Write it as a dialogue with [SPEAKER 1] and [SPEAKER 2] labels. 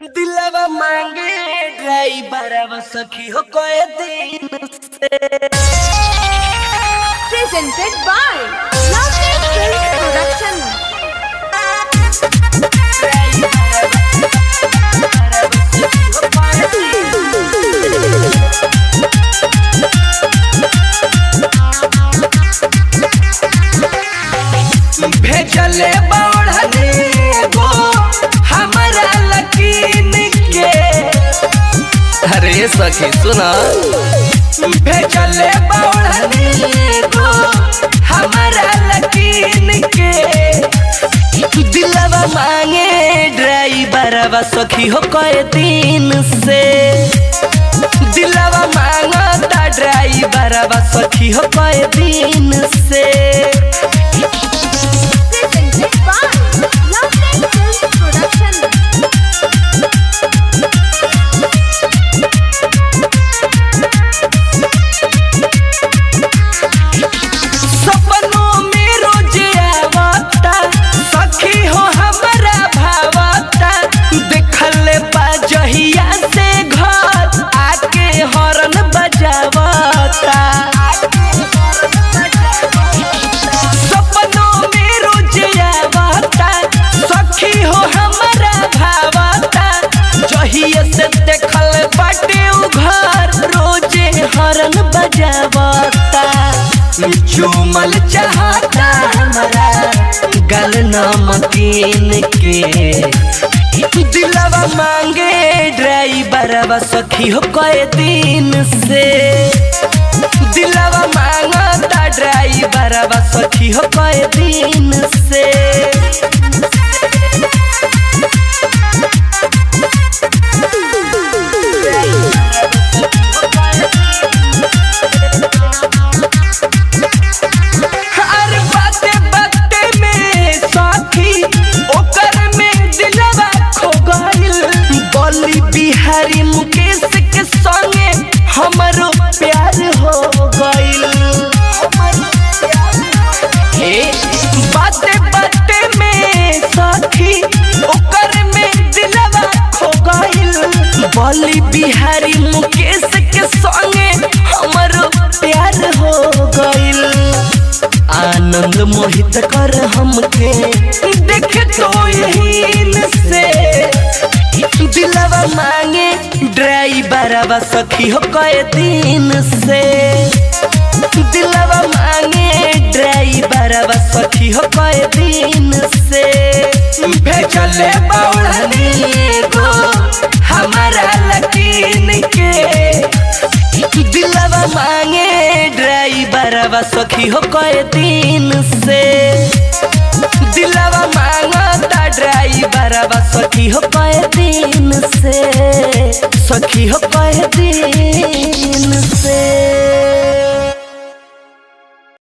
[SPEAKER 1] दिलवा मांगे ड्राइवर सखी हो कोई दिन से।
[SPEAKER 2] Presented by Lovely Films Production.
[SPEAKER 1] भेजले बढ़ने गो हमारा लकीन के। अरे सखी सुना, भेजले बढ़ने गो हमारा लकीन के। दिलवा मांगे ड्राइवर सखी हो कोई दिन से। दिलवा मांगता ड्राइवर सखी हो कोई दिन से।
[SPEAKER 2] Presented by Lovely Films Production.
[SPEAKER 1] सपनों में रोज आवता सखी हो हमारा भावता। देखल पा जहिया से घर आके हॉर्न बजावता। सपनों में रोज आवता सखी हो हमारा भावता। जहिया से देखल बाटे उ घर रोजे हॉर्न बजावता। चूमल चाहता हमारा गल नमकीन के। दिलवा मांगे ड्राइवर सखी हो कोई दिन से। दिलवा मांगता ड्राइवर सखी हो कोई दिन से। अरे बाते बाते में सखी ओकर में दिलवा खो गइल। बोली बिहारी मुकेश के संगे हमरो प्यार हो गइल। बाते बाते में सखी ओकर में दिलवा खो गइल। बोली बिहारी मुकेश के संगे हमरो प्यार हो गइल। आनंद मोहित कर हमके देख तो यही से। दिलवा मांगे ड्राइवर सखी हो कोई दिन से। दिलवा मांगे ड्राइवर सखी हो कोई दिन से। भेजले बढ़ने गो हमारा लकीन के। दिलवा मांगे ड्राइवर सखी हो कोई दिन से। दिलवा मांगता ड्राइवर सखी हो कोई दिन से। सखी हो कोई दिन से।